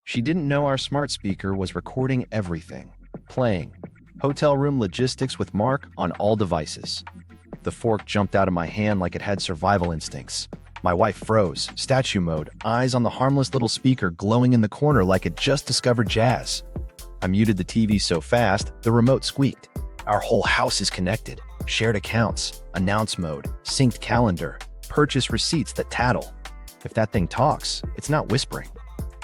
She didn't know our smart speaker was recording everything, playing hotel room logistics with Mark on all devices. The fork jumped out of my hand like it had survival instincts. My wife froze, statue mode, eyes on the harmless little speaker glowing in the corner like it just discovered jazz. I muted the TV so fast, the remote squeaked. Our whole house is connected. Shared accounts, announce mode, synced calendar, purchase receipts that tattle. If that thing talks, it's not whispering.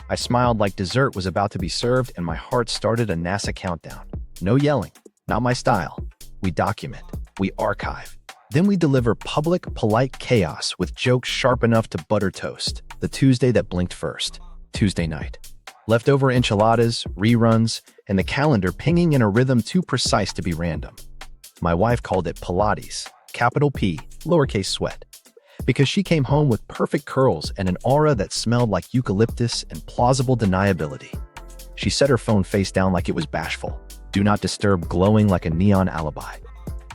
I smiled like dessert was about to be served and my heart started a NASA countdown. No yelling, not my style. We document, we archive. Then we deliver public, polite chaos with jokes sharp enough to butter toast. The Tuesday that blinked first. Tuesday night. Leftover enchiladas, reruns, and the calendar pinging in a rhythm too precise to be random. My wife called it Pilates, capital P, lowercase sweat, because she came home with perfect curls and an aura that smelled like eucalyptus and plausible deniability. She set her phone face down like it was bashful, do not disturb glowing like a neon alibi.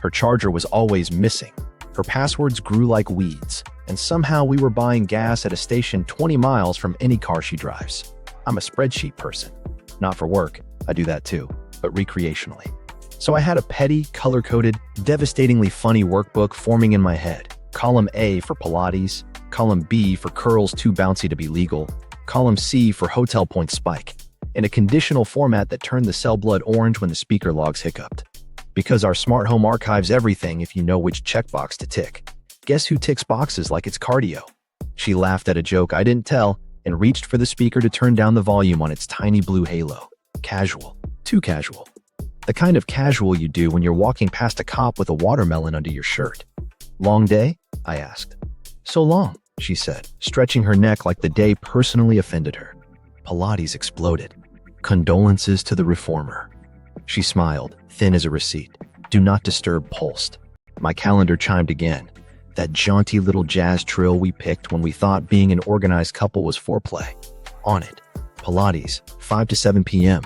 Her charger was always missing. Her passwords grew like weeds, and somehow we were buying gas at a station 20 miles from any car she drives. I'm a spreadsheet person. Not for work, I do that too, but recreationally. So I had a petty, color-coded, devastatingly funny workbook forming in my head. Column A for Pilates, column B for curls too bouncy to be legal, column C for hotel point spike, in a conditional format that turned the cell blood orange when the speaker logs hiccuped. Because our smart home archives everything if you know which checkbox to tick. Guess who ticks boxes like it's cardio? She laughed at a joke I didn't tell and reached for the speaker to turn down the volume on its tiny blue halo. Casual. Too casual. The kind of casual you do when you're walking past a cop with a watermelon under your shirt. Long day? I asked. So long, she said, stretching her neck like the day personally offended her. Pilates exploded. Condolences to the reformer. She smiled, thin as a receipt. Do not disturb pulsed. My calendar chimed again. That jaunty little jazz trill we picked when we thought being an organized couple was foreplay. On it. Pilates, 5 to 7 p.m.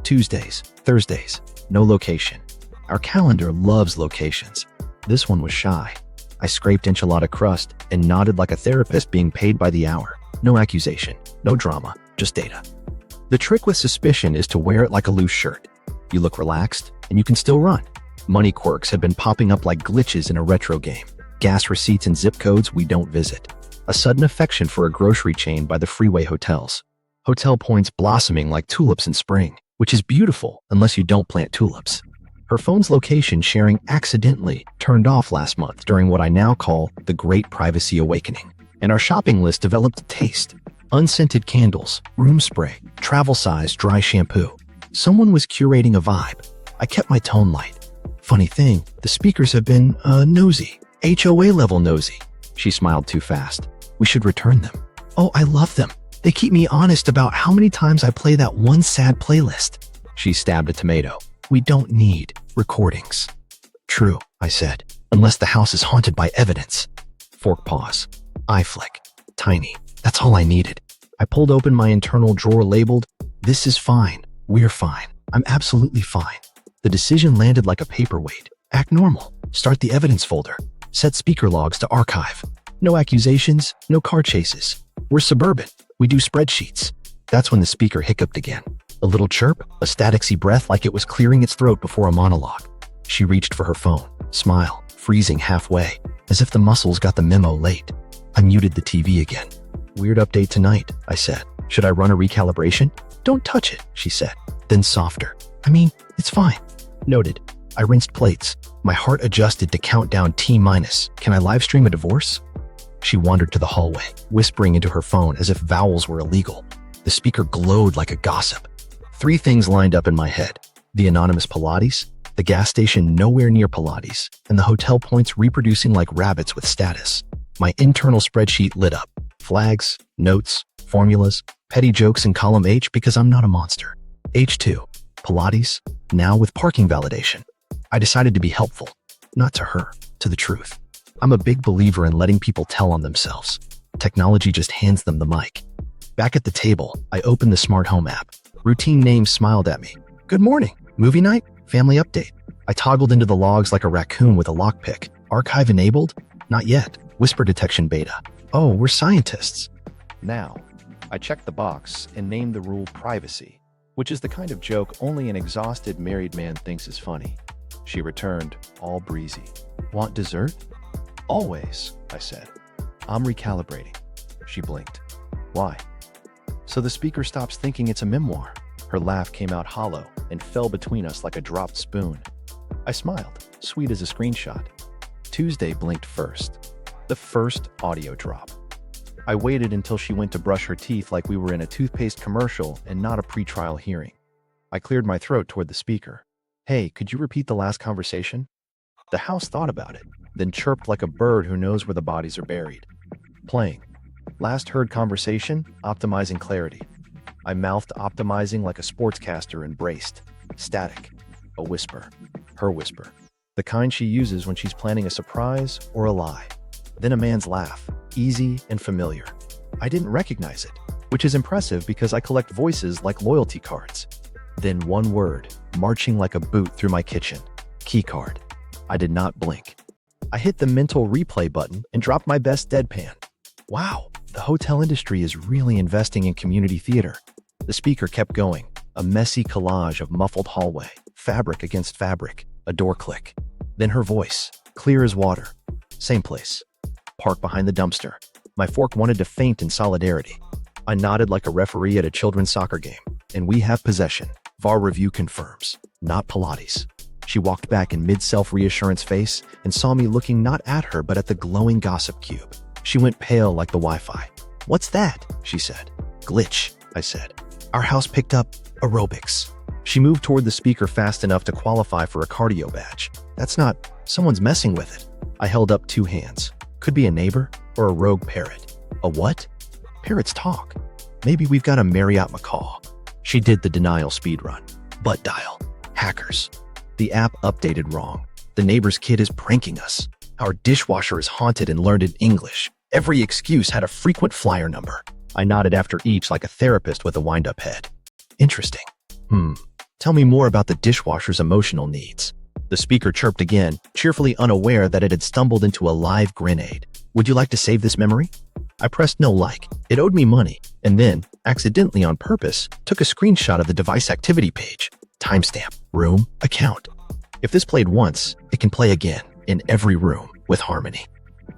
Tuesdays, Thursdays. No location. Our calendar loves locations. This one was shy. I scraped enchilada crust and nodded like a therapist being paid by the hour. No accusation, no drama, just data. The trick with suspicion is to wear it like a loose shirt. You look relaxed, and you can still run. Money quirks have been popping up like glitches in a retro game. Gas receipts and zip codes we don't visit. A sudden affection for a grocery chain by the freeway hotels. Hotel points blossoming like tulips in spring, which is beautiful unless you don't plant tulips. Her phone's location sharing accidentally turned off last month during what I now call the Great Privacy Awakening. And our shopping list developed a taste. Unscented candles, room spray, travel-size dry shampoo. Someone was curating a vibe. I kept my tone light. Funny thing, the speakers have been, nosy. HOA level nosy. She smiled too fast. We should return them. Oh, I love them. They keep me honest about how many times I play that one sad playlist. She stabbed a tomato. We don't need recordings. True, I said, unless the house is haunted by evidence. Fork pause. Eye flick. Tiny. That's all I needed. I pulled open my internal drawer labeled, "This is fine. We're fine. I'm absolutely fine." The decision landed like a paperweight. Act normal. Start the evidence folder. Set speaker logs to archive. No accusations, no car chases. We're Suburban. We do spreadsheets. That's when the speaker hiccuped again. A little chirp, a staticsy breath like it was clearing its throat before a monologue. She reached for her phone, smile, freezing halfway, as if the muscles got the memo late. I muted the TV again. Weird update tonight, I said. Should I run a recalibration? Don't touch it, she said. Then softer. I mean, it's fine. Noted. I rinsed plates. My heart adjusted to countdown T-. Can I live stream a divorce? She wandered to the hallway, whispering into her phone as if vowels were illegal. The speaker glowed like a gossip. 3 things lined up in my head. The anonymous Pilates, the gas station nowhere near Pilates, and the hotel points reproducing like rabbits with status. My internal spreadsheet lit up. Flags, notes, formulas, petty jokes in column H because I'm not a monster. H2, Pilates, now with parking validation. I decided to be helpful, not to her, to the truth. I'm a big believer in letting people tell on themselves. Technology just hands them the mic. Back at the table, I opened the smart home app. Routine names smiled at me. Good morning. Movie night? Family update. I toggled into the logs like a raccoon with a lockpick. Archive enabled? Not yet. Whisper detection beta. Oh, we're scientists. Now. I checked the box and named the rule privacy, which is the kind of joke only an exhausted married man thinks is funny. She returned, all breezy. Want dessert? Always, I said. I'm recalibrating. She blinked. Why? So the speaker stops thinking it's a memoir. Her laugh came out hollow and fell between us like a dropped spoon. I smiled, sweet as a screenshot. Tuesday blinked first. The first audio drop. I waited until she went to brush her teeth like we were in a toothpaste commercial and not a pretrial hearing. I cleared my throat toward the speaker. Hey, could you repeat the last conversation? The house thought about it, then chirped like a bird who knows where the bodies are buried. Playing. Last heard conversation, optimizing clarity. I mouthed optimizing like a sportscaster and braced. Static. A whisper. Her whisper. The kind she uses when she's planning a surprise or a lie. Then a man's laugh. Easy and familiar. I didn't recognize it, which is impressive because I collect voices like loyalty cards. Then one word, marching like a boot through my kitchen. Keycard. I did not blink. I hit the mental replay button and dropped my best deadpan. Wow, the hotel industry is really investing in community theater. The speaker kept going, a messy collage of muffled hallway, fabric against fabric, a door click. Then her voice, clear as water. Same place. Park behind the dumpster. My fork wanted to faint in solidarity. I nodded like a referee at a children's soccer game. And we have possession. VAR review confirms. Not Pilates. She walked back in mid-self-reassurance face and saw me looking not at her but at the glowing gossip cube. She went pale like the Wi-Fi. What's that? She said. Glitch, I said. Our house picked up aerobics. She moved toward the speaker fast enough to qualify for a cardio badge. That's not, someone's messing with it. I held up 2 hands. Could be a neighbor or a rogue parrot. A what? Parrots talk. Maybe we've got a Marriott macaw. She did the denial speedrun. Butt dial. Hackers. The app updated wrong. The neighbor's kid is pranking us. Our dishwasher is haunted and learned in English. Every excuse had a frequent flyer number. I nodded after each like a therapist with a wind-up head. Interesting. Tell me more about the dishwasher's emotional needs. The speaker chirped again, cheerfully unaware that it had stumbled into a live grenade. Would you like to save this memory? I pressed no like. It owed me money, and then, accidentally on purpose, took a screenshot of the device activity page. Timestamp, room, account. If this played once, it can play again, in every room, with harmony.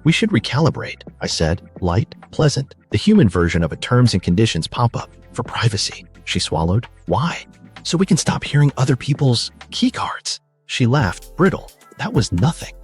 We should recalibrate, I said, light, pleasant, the human version of a terms and conditions pop-up, for privacy. She swallowed. Why? So we can stop hearing other people's keycards. She laughed, brittle. That was nothing.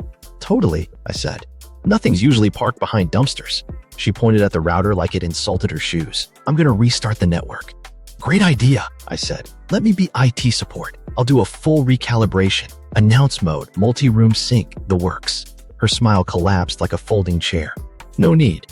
Totally, I said. Nothing's usually parked behind dumpsters. She pointed at the router like it insulted her shoes. I'm gonna restart the network. Great idea, I said. Let me be IT support. I'll do a full recalibration. Announce mode, multi-room sync, the works. Her smile collapsed like a folding chair. No need.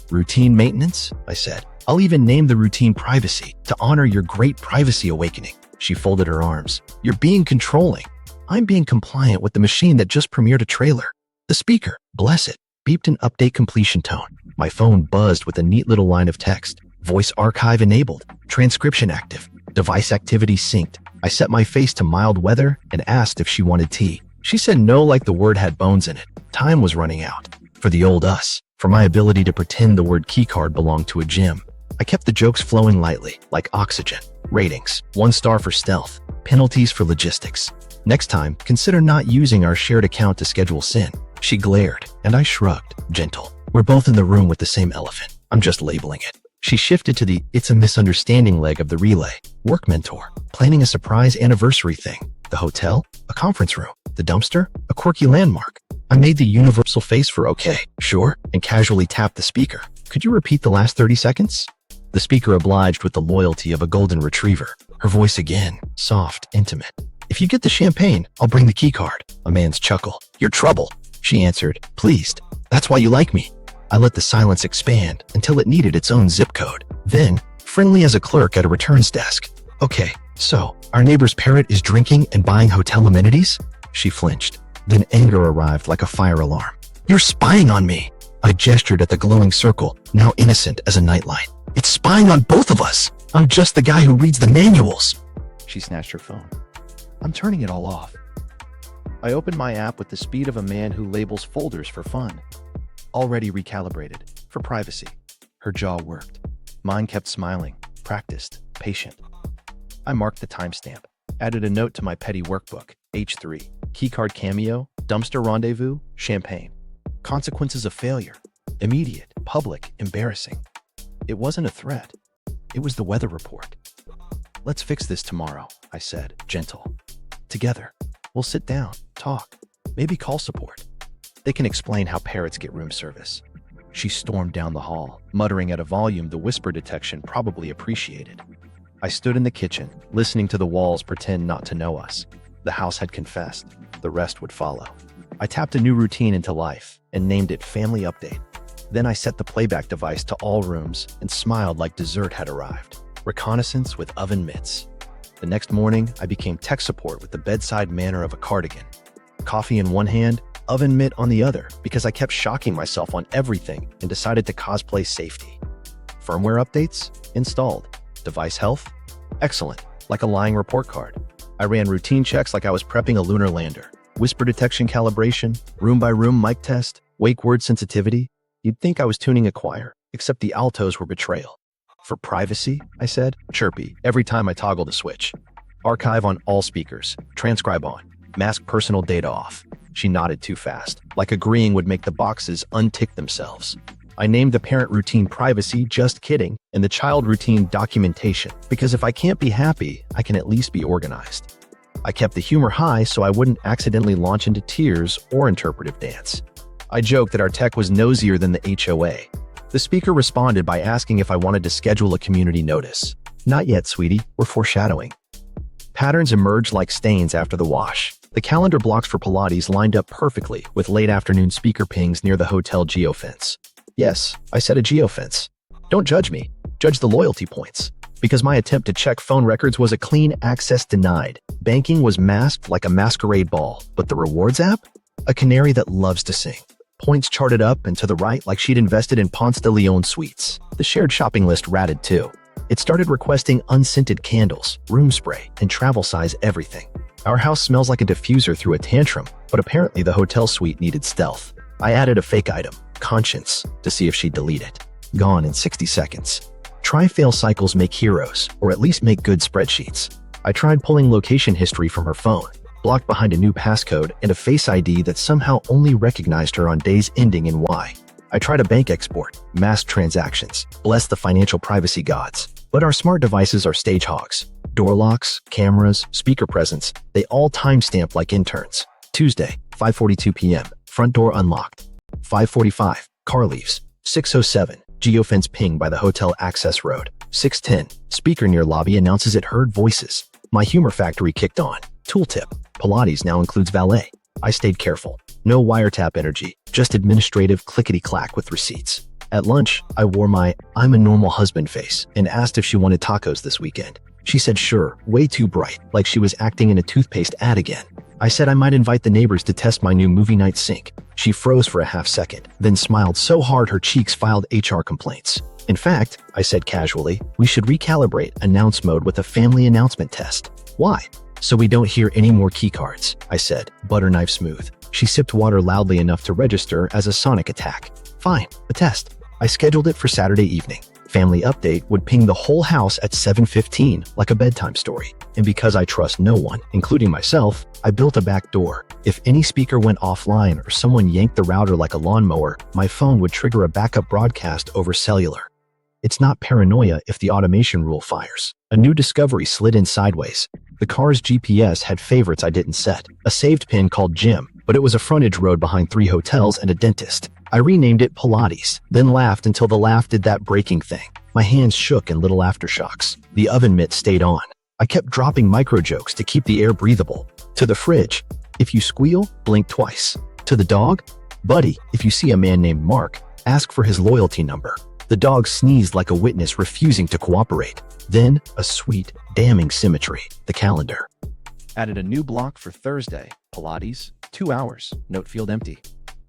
Routine maintenance, I said. I'll even name the routine privacy to honor your great privacy awakening. She folded her arms. You're being controlling. I'm being compliant with the machine that just premiered a trailer. The speaker, bless it, beeped an update completion tone. My phone buzzed with a neat little line of text. Voice archive enabled. Transcription active. Device activity synced. I set my face to mild weather and asked if she wanted tea. She said no like the word had bones in it. Time was running out. For the old us. For my ability to pretend the word keycard belonged to a gym. I kept the jokes flowing lightly, like oxygen. Ratings. 1 star for stealth. Penalties for logistics. Next time, consider not using our shared account to schedule sin. She glared, and I shrugged. Gentle. We're both in the room with the same elephant. I'm just labeling it. She shifted to the it's a misunderstanding leg of the relay. Work mentor. Planning a surprise anniversary thing. The hotel? A conference room. The dumpster? A quirky landmark. I made the universal face for okay, sure, and casually tapped the speaker. Could you repeat the last 30 seconds? The speaker obliged with the loyalty of a golden retriever. Her voice again, soft, intimate. If you get the champagne, I'll bring the keycard. A man's chuckle. You're trouble. She answered, pleased. That's why you like me. I let the silence expand until it needed its own zip code. Then, friendly as a clerk at a returns desk. Okay, so, our neighbor's parrot is drinking and buying hotel amenities? She flinched. Then anger arrived like a fire alarm. You're spying on me. I gestured at the glowing circle, now innocent as a nightlight. It's spying on both of us. I'm just the guy who reads the manuals. She snatched her phone. I'm turning it all off. I opened my app with the speed of a man who labels folders for fun. Already recalibrated, for privacy. Her jaw worked. Mine kept smiling, practiced, patient. I marked the timestamp, added a note to my petty workbook, H3, keycard cameo, dumpster rendezvous, champagne. Consequences of failure. Immediate, public, embarrassing. It wasn't a threat. It was the weather report. Let's fix this tomorrow, I said, gentle. Together. We'll sit down, talk, maybe call support. They can explain how parrots get room service. She stormed down the hall, muttering at a volume the whisper detection probably appreciated. I stood in the kitchen, listening to the walls pretend not to know us. The house had confessed. The rest would follow. I tapped a new routine into life and named it Family Update. Then I set the playback device to all rooms and smiled like dessert had arrived. Reconnaissance with oven mitts. The next morning, I became tech support with the bedside manner of a cardigan. Coffee in one hand, oven mitt on the other, because I kept shocking myself on everything and decided to cosplay safety. Firmware updates? Installed. Device health? Excellent, like a lying report card. I ran routine checks like I was prepping a lunar lander. Whisper detection calibration, room-by-room mic test, wake word sensitivity. You'd think I was tuning a choir, except the altos were Betrayal. For privacy, I said, chirpy, every time I toggle the switch. Archive on all speakers, transcribe on, mask personal data off. She nodded too fast, like agreeing would make the boxes untick themselves. I named the parent routine privacy, just kidding, and the child routine documentation, because if I can't be happy, I can at least be organized. I kept the humor high so I wouldn't accidentally launch into tears or interpretive dance. I joked that our tech was nosier than the HOA. The speaker responded by asking if I wanted to schedule a community notice. Not yet, sweetie, we're foreshadowing. Patterns emerged like stains after the wash. The calendar blocks for Pilates lined up perfectly with late afternoon speaker pings near the hotel geofence. Yes, I said a geofence. Don't judge me, judge the loyalty points. Because my attempt to check phone records was a clean access denied. Banking was masked like a masquerade ball, but the rewards app? A canary that loves to sing. Points charted up and to the right like she'd invested in Ponce de Leon suites. The shared shopping list ratted too. It started requesting unscented candles, room spray, and travel size everything. Our house smells like a diffuser through a tantrum, but apparently the hotel suite needed stealth. I added a fake item, conscience, to see if she'd delete it. Gone in 60 seconds. Try-fail cycles make heroes, or at least make good spreadsheets. I tried pulling location history from her phone, blocked behind a new passcode and a Face ID that somehow only recognized her on days ending in Y. I tried a bank export, masked transactions, bless the financial privacy gods. But our smart devices are stage hogs. Door locks, cameras, speaker presence, they all timestamp like interns. Tuesday, 5:42 p.m., front door unlocked. 5:45, car leaves. 6:07, geofence ping by the hotel access road. 6:10, speaker near lobby announces it heard voices. My humor factory kicked on. Tooltip, Pilates now includes valet. I stayed careful. No wiretap energy, just administrative clickety-clack with receipts. At lunch, I wore my I'm a normal husband face and asked if she wanted tacos this weekend. She said sure, way too bright, like she was acting in a toothpaste ad again. I said I might invite the neighbors to test my new movie night sink. She froze for a half second, then smiled so hard her cheeks filed HR complaints. In fact, I said casually, we should recalibrate announce mode with a family announcement test. Why? So we don't hear any more keycards, I said, butter knife smooth. She sipped water loudly enough to register as a sonic attack. Fine, a test. I scheduled it for Saturday evening. Family update would ping the whole house at 7:15 like a bedtime story. And because I trust no one, including myself, I built a back door. If any speaker went offline or someone yanked the router like a lawnmower, my phone would trigger a backup broadcast over cellular. It's not paranoia if the automation rule fires. A new discovery slid in sideways. The car's GPS had favorites I didn't set. A saved pin called Jim, but it was a frontage road behind 3 hotels and a dentist. I renamed it Pilates, then laughed until the laugh did that breaking thing. My hands shook in little aftershocks. The oven mitt stayed on. I kept dropping micro jokes to keep the air breathable. To the fridge, if you squeal, blink twice. To the dog, buddy, if you see a man named Mark, ask for his loyalty number. The dog sneezed like a witness refusing to cooperate. Then, a sweet, damning symmetry, the calendar. Added a new block for Thursday, Pilates, 2 hours, note field empty.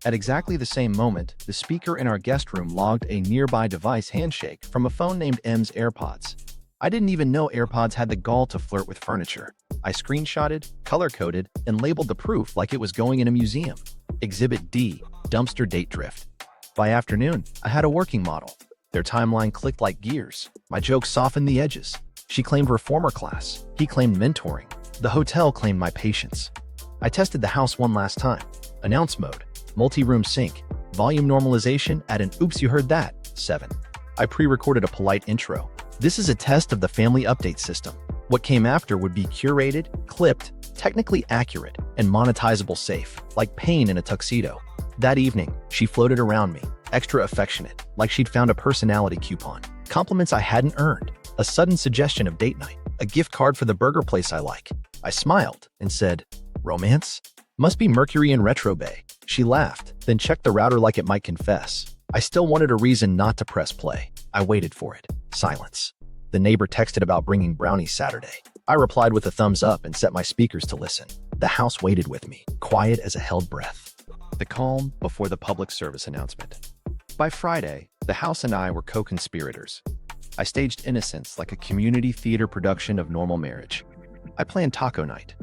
At exactly the same moment, the speaker in our guest room logged a nearby device handshake from a phone named M's AirPods. I didn't even know AirPods had the gall to flirt with furniture. I screenshotted, color-coded, and labeled the proof like it was going in a museum. Exhibit D, dumpster date drift. By afternoon, I had a working model. Their timeline clicked like gears. My jokes softened the edges. She claimed reformer class. He claimed mentoring. The hotel claimed my patience. I tested the house one last time. Announce mode, multi-room sync, volume normalization at an oops you heard that, 7. I pre-recorded a polite intro. This is a test of the family update system. What came after would be curated, clipped, technically accurate, and monetizable safe, like pain in a tuxedo. That evening, she floated around me, extra affectionate, like she'd found a personality coupon. Compliments I hadn't earned, a sudden suggestion of date night, a gift card for the burger place I like. I smiled and said, "Romance? Must be Mercury in retrobay." She laughed, then checked the router like it might confess. I still wanted a reason not to press play. I waited for it. Silence. The neighbor texted about bringing brownies Saturday. I replied with a thumbs up and set my speakers to listen. The house waited with me, quiet as a held breath. The calm before the public service announcement. By Friday, the house and I were co-conspirators. I staged innocence like a community theater production of Normal Marriage. I planned taco night.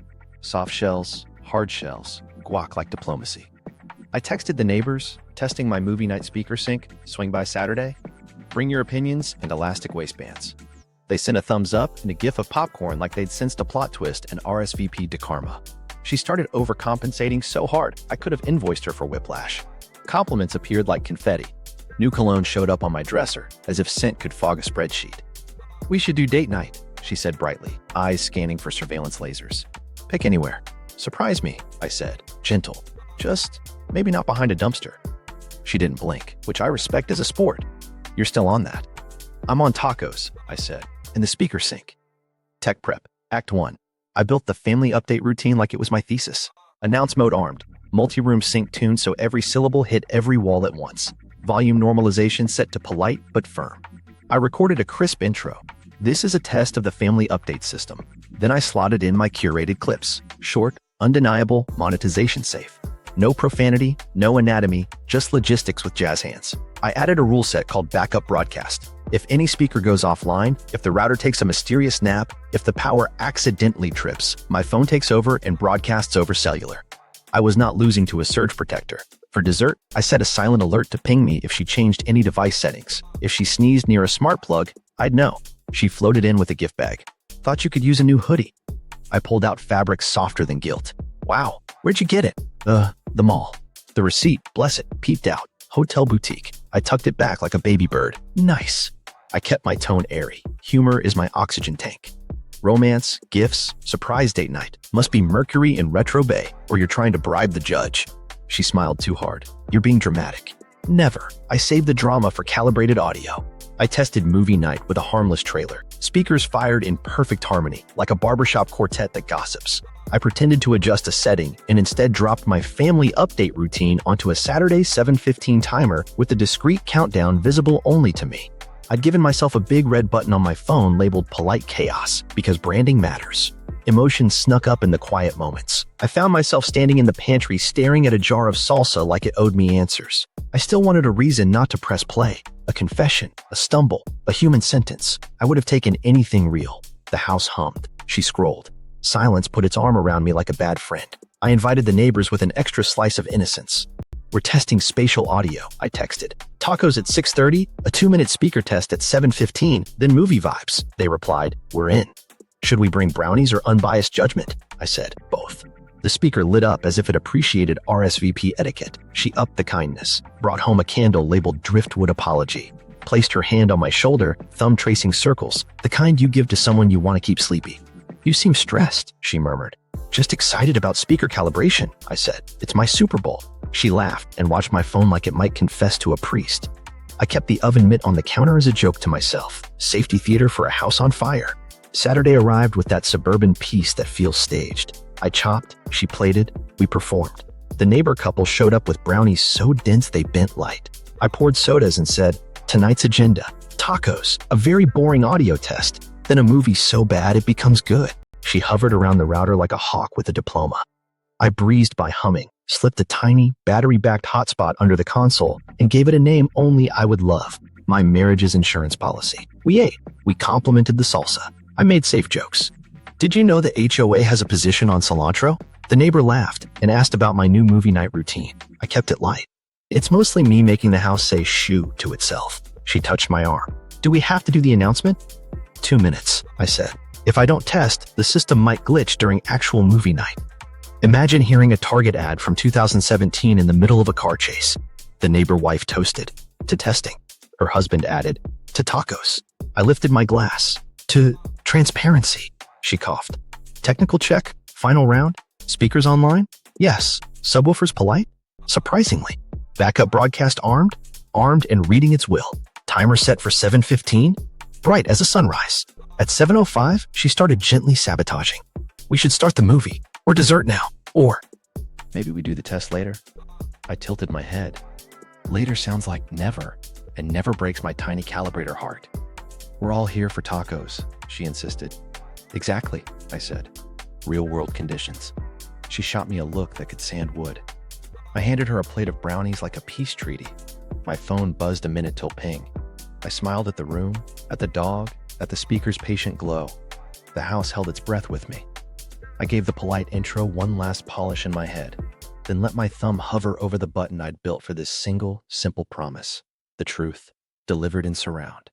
Soft shells, hard shells, guac like diplomacy. I texted the neighbors, testing my movie night speaker sync, swing by Saturday. Bring your opinions and elastic waistbands. They sent a thumbs up and a gif of popcorn like they'd sensed a plot twist and RSVP'd to Karma. She started overcompensating so hard I could have invoiced her for whiplash. Compliments appeared like confetti. New cologne showed up on my dresser, as if scent could fog a spreadsheet. "We should do date night," she said brightly, eyes scanning for surveillance lasers. "Pick anywhere. Surprise me," I said, gentle. "Just maybe not behind a dumpster." She didn't blink, which I respect as a sport. "You're still on that." "I'm on tacos," I said, in the speaker sync. Tech prep, Act 1. I built the family update routine like it was my thesis. Announce mode armed, multi-room sync tuned so every syllable hit every wall at once. Volume normalization set to polite but firm. I recorded a crisp intro. This is a test of the family update system. Then I slotted in my curated clips. Short, undeniable, monetization safe. No profanity, no anatomy, just logistics with jazz hands. I added a rule set called backup broadcast. If any speaker goes offline, if the router takes a mysterious nap, if the power accidentally trips, my phone takes over and broadcasts over cellular. I was not losing to a surge protector. For dessert, I set a silent alert to ping me if she changed any device settings. If she sneezed near a smart plug, I'd know. She floated in with a gift bag. "Thought you could use a new hoodie." I pulled out fabric softer than guilt. "Wow, where'd you get it?" The mall." The receipt, bless it, peeped out. "Hotel boutique." I tucked it back like a baby bird. "Nice." I kept my tone airy. Humor is my oxygen tank. Romance, gifts, surprise date night. Must be Mercury in retrobay, or you're trying to bribe the judge. She smiled too hard. "You're being dramatic." "Never. I saved the drama for calibrated audio." I tested movie night with a harmless trailer. Speakers fired in perfect harmony, like a barbershop quartet that gossips. I pretended to adjust a setting and instead dropped my family update routine onto a Saturday 7:15 timer with a discrete countdown visible only to me. I'd given myself a big red button on my phone labeled Polite Chaos because branding matters. Emotions snuck up in the quiet moments. I found myself standing in the pantry staring at a jar of salsa like it owed me answers. I still wanted a reason not to press play. A confession, a stumble, a human sentence. I would have taken anything real. The house hummed. She scrolled. Silence put its arm around me like a bad friend. I invited the neighbors with an extra slice of innocence. "We're testing spatial audio," I texted. "Tacos at 6:30, a 2-minute speaker test at 7:15, then movie vibes." They replied, "We're in." "Should we bring brownies or unbiased judgment?" I said, "Both." The speaker lit up as if it appreciated RSVP etiquette. She upped the kindness, brought home a candle labeled Driftwood Apology, placed her hand on my shoulder, thumb tracing circles, the kind you give to someone you want to keep sleepy. "You seem stressed," she murmured. "Just excited about speaker calibration," I said. "It's my Super Bowl." She laughed and watched my phone like it might confess to a priest. I kept the oven mitt on the counter as a joke to myself. Safety theater for a house on fire. Saturday arrived with that suburban peace that feels staged. I chopped, she plated, we performed. The neighbor couple showed up with brownies so dense they bent light. I poured sodas and said, "Tonight's agenda, tacos, a very boring audio test, then a movie so bad it becomes good." She hovered around the router like a hawk with a diploma. I breezed by humming, slipped a tiny, battery-backed hotspot under the console, and gave it a name only I would love. My marriage's insurance policy. We ate. We complimented the salsa. I made safe jokes. "Did you know the HOA has a position on cilantro?" The neighbor laughed and asked about my new movie night routine. I kept it light. It's mostly me making the house say shoo to itself. She touched my arm. Do we have to do the announcement? 2 minutes, I said. If I don't test, the system might glitch during actual movie night. Imagine hearing a Target ad from 2017 in the middle of a car chase. The neighbor wife toasted. To testing. Her husband added. To tacos. I lifted my glass. To transparency. She coughed. Technical check? Final round? Speakers online? Yes. Subwoofers polite? Surprisingly. Backup broadcast armed? Armed and reading its will. Timer set for 7:15? Bright as a sunrise. At 7:05, she started gently sabotaging. We should start the movie. Or dessert now. Or maybe we do the test later? I tilted my head. Later sounds like never, and never breaks my tiny calibrator heart. We're all here for tacos, she insisted. Exactly, I said. Real-world conditions. She shot me a look that could sand wood. I handed her a plate of brownies like a peace treaty. My phone buzzed a minute till ping. I smiled at the room, at the dog, at the speaker's patient glow. The house held its breath with me. I gave the polite intro one last polish in my head, then let my thumb hover over the button I'd built for this single, simple promise. The truth, delivered in surround.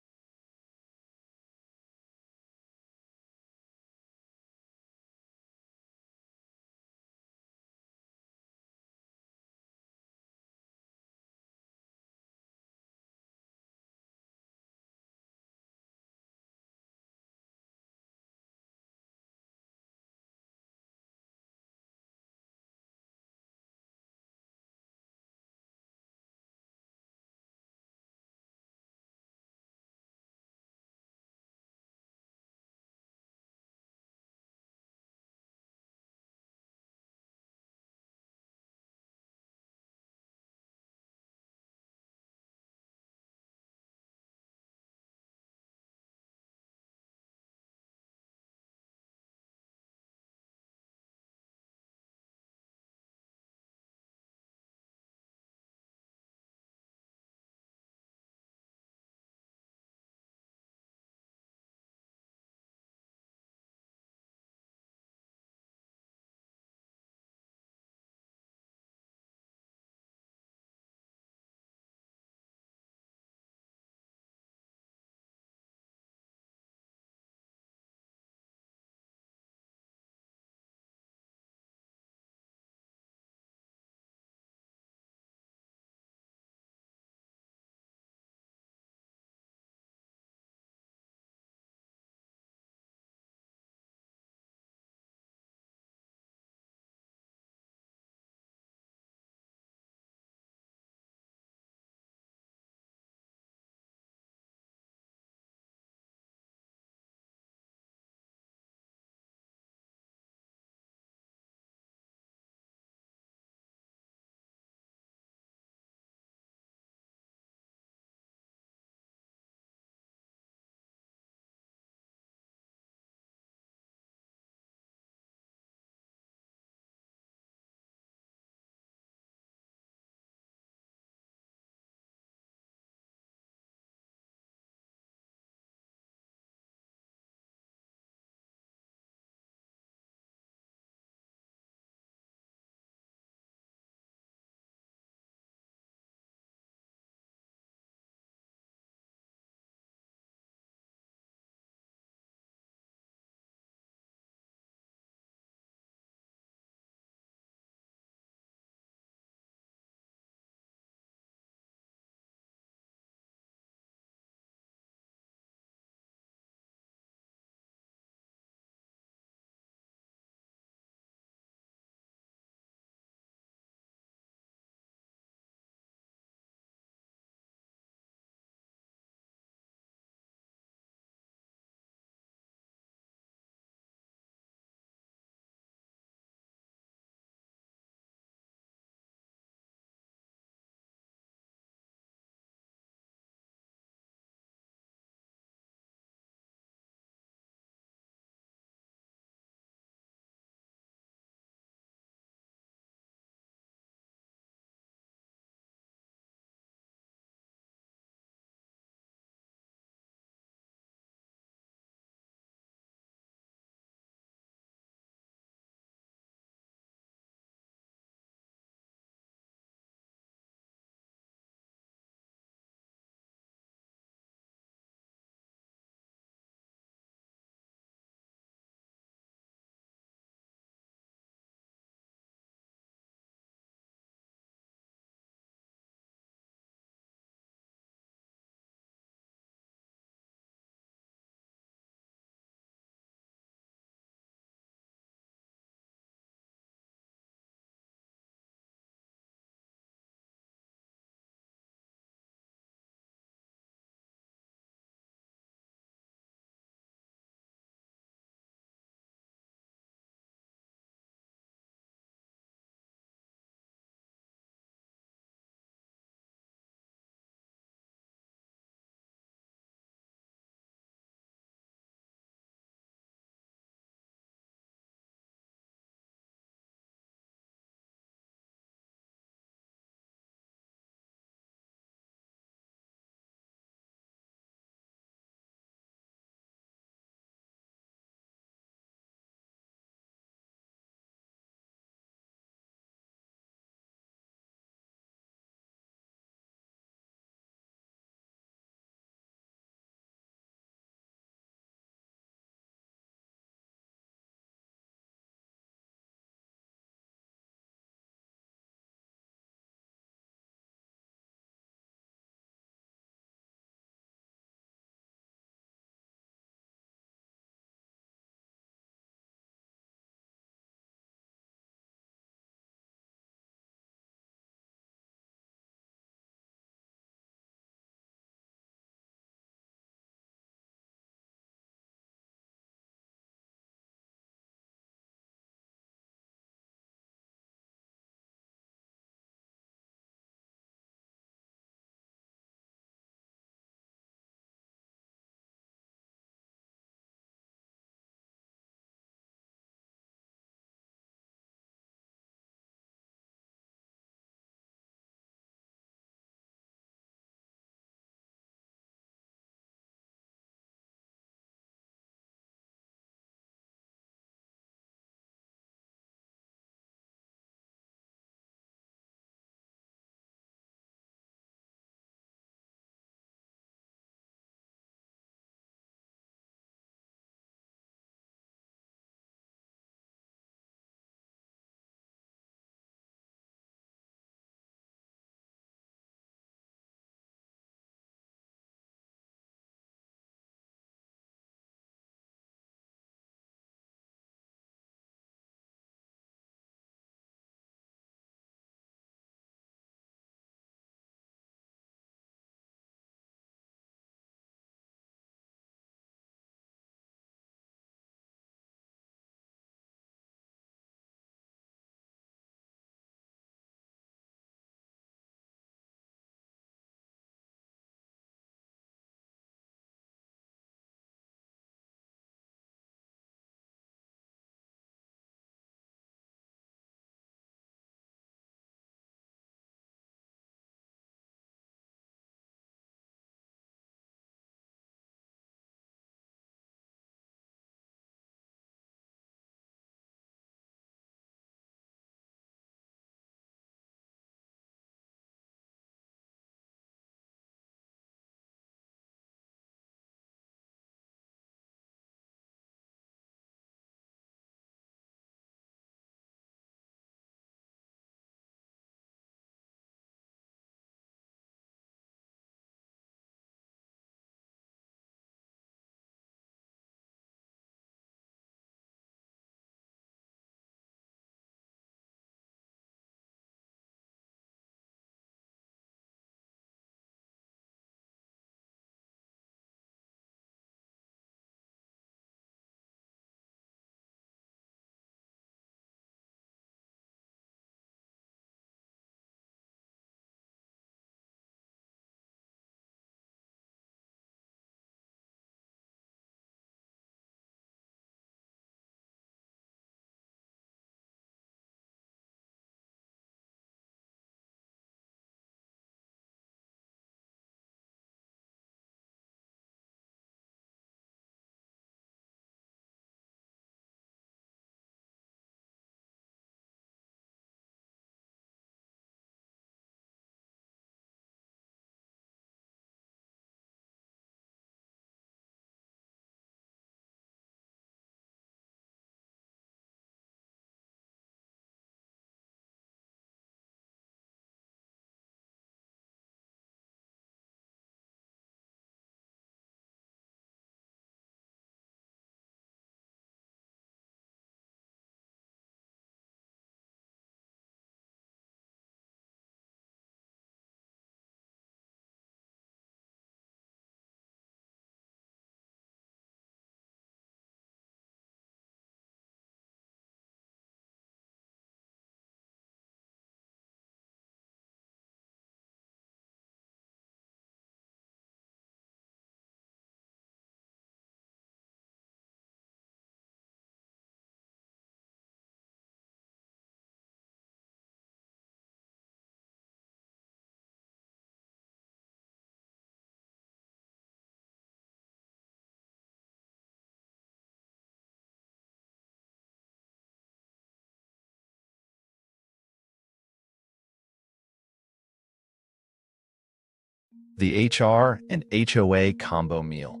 The HR and HOA combo meal.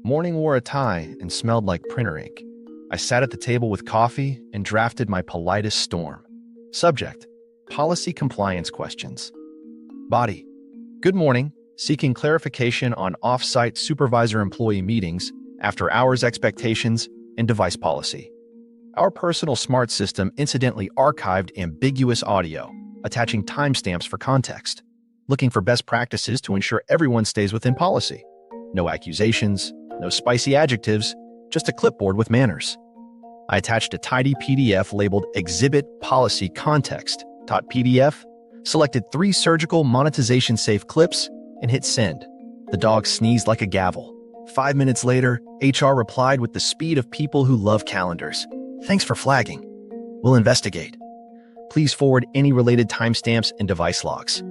Morning wore a tie and smelled like printer ink. I sat at the table with coffee and drafted my politest storm. Subject: policy compliance questions. Body: good morning. Seeking clarification on off-site supervisor-employee meetings, after-hours expectations, and device policy. Our personal smart system incidentally archived ambiguous audio, attaching timestamps for context. Looking for best practices to ensure everyone stays within policy. No accusations, no spicy adjectives, just a clipboard with manners. I attached a tidy PDF labeled Exhibit Policy Context. .pdf, selected 3 surgical monetization-safe clips, and hit send. The dog sneezed like a gavel. 5 minutes later, HR replied with the speed of people who love calendars. Thanks for flagging. We'll investigate. Please forward any related timestamps and device logs.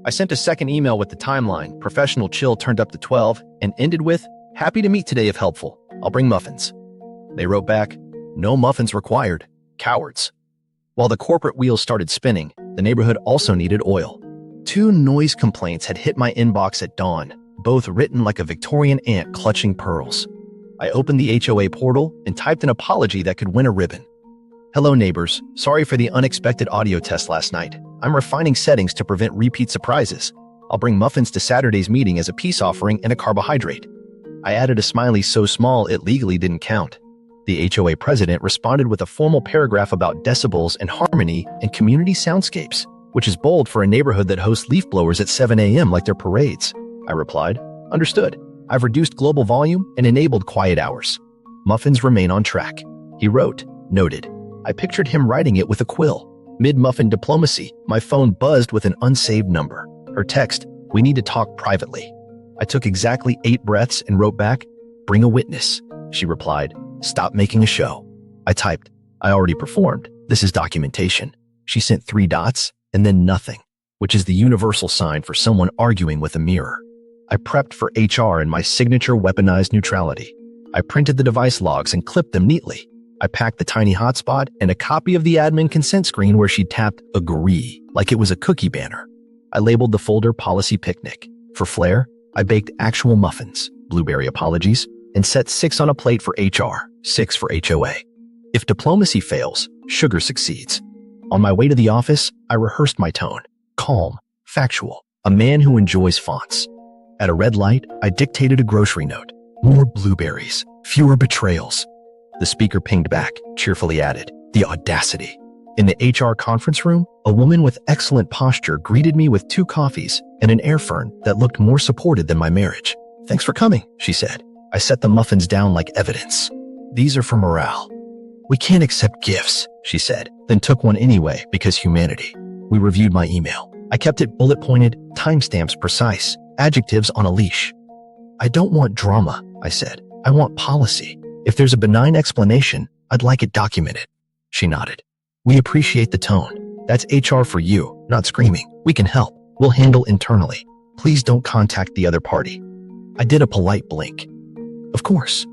I sent a second email with the timeline, professional chill turned up to 12, and ended with, happy to meet today if helpful. I'll bring muffins. They wrote back, no muffins required. Cowards. While the corporate wheels started spinning, the neighborhood also needed oil. 2 noise complaints had hit my inbox at dawn, both written like a Victorian ant clutching pearls. I opened the HOA portal and typed an apology that could win a ribbon. Hello neighbors, sorry for the unexpected audio test last night. I'm refining settings to prevent repeat surprises. I'll bring muffins to Saturday's meeting as a peace offering and a carbohydrate. I added a smiley so small it legally didn't count. The HOA president responded with a formal paragraph about decibels and harmony and community soundscapes, which is bold for a neighborhood that hosts leaf blowers at 7 a.m. like their parades. I replied, understood. I've reduced global volume and enabled quiet hours. Muffins remain on track. He wrote, noted. I pictured him writing it with a quill. Mid-muffin diplomacy, my phone buzzed with an unsaved number. Her text, we need to talk privately. I took exactly 8 breaths and wrote back, bring a witness. She replied, stop making a show. I typed, I already performed. This is documentation. She sent 3 dots and then nothing, which is the universal sign for someone arguing with a mirror. I prepped for HR and my signature weaponized neutrality. I printed the device logs and clipped them neatly. I packed the tiny hotspot and a copy of the admin consent screen where she tapped agree like it was a cookie banner. I labeled the folder Policy Picnic. For flair, I baked actual muffins, blueberry apologies, and set 6 on a plate for HR, 6 for HOA. If diplomacy fails, sugar succeeds. On my way to the office, I rehearsed my tone. Calm, factual, a man who enjoys fonts. At a red light, I dictated a grocery note. More blueberries, fewer betrayals. The speaker pinged back, cheerfully added, the audacity. In the HR conference room, a woman with excellent posture greeted me with 2 coffees and an air fern that looked more supported than my marriage. Thanks for coming, she said. I set the muffins down like evidence. These are for morale. We can't accept gifts, she said, then took one anyway because humanity. We reviewed my email. I kept it bullet-pointed, timestamps precise, adjectives on a leash. I don't want drama, I said. I want policy. If there's a benign explanation, I'd like it documented. She nodded. We appreciate the tone. That's HR for you, not screaming. We can help. We'll handle internally. Please don't contact the other party. I did a polite blink. Of course.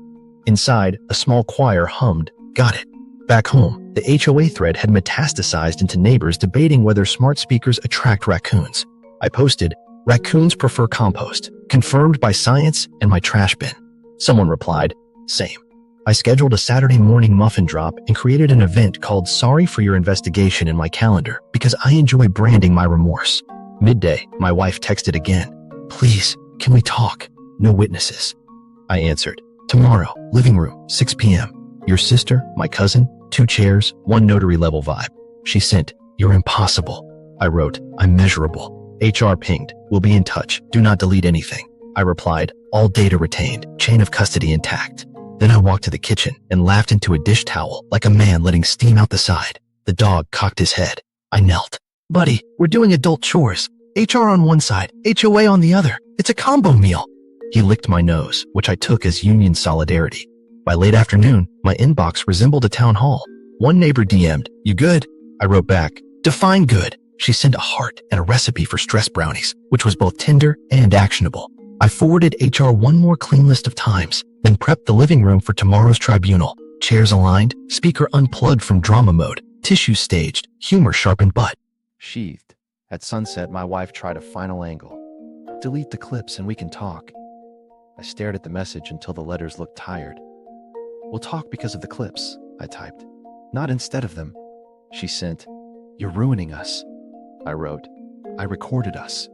Inside, a small choir hummed, got it. Back home, the HOA thread had metastasized into neighbors debating whether smart speakers attract raccoons. I posted, raccoons prefer compost, confirmed by science and my trash bin. Someone replied, same. I scheduled a Saturday morning muffin drop and created an event called Sorry for Your Investigation in my calendar because I enjoy branding my remorse. Midday, my wife texted again. Please, can we talk? No witnesses. I answered, tomorrow, living room, 6 p.m. Your sister, my cousin, 2 chairs, 1 notary level vibe. She sent, you're impossible. I wrote, I'm measurable. HR pinged, we'll be in touch. Do not delete anything. I replied, all data retained, chain of custody intact. Then I walked to the kitchen and laughed into a dish towel like a man letting steam out the side. The dog cocked his head. I knelt. Buddy, we're doing adult chores. HR on one side, HOA on the other. It's a combo meal. He licked my nose, which I took as union solidarity. By late afternoon, my inbox resembled a town hall. One neighbor DM'd, you good? I wrote back, define good. She sent a heart and a recipe for stress brownies, which was both tender and actionable. I forwarded HR one more clean list of times, then prepped the living room for tomorrow's tribunal. Chairs aligned, speaker unplugged from drama mode, tissues staged, humor sharpened butt. Sheathed. At sunset, my wife tried a final angle. Delete the clips and we can talk. I stared at the message until the letters looked tired. We'll talk because of the clips, I typed. Not instead of them. She sent, You're ruining us. I wrote, I recorded us.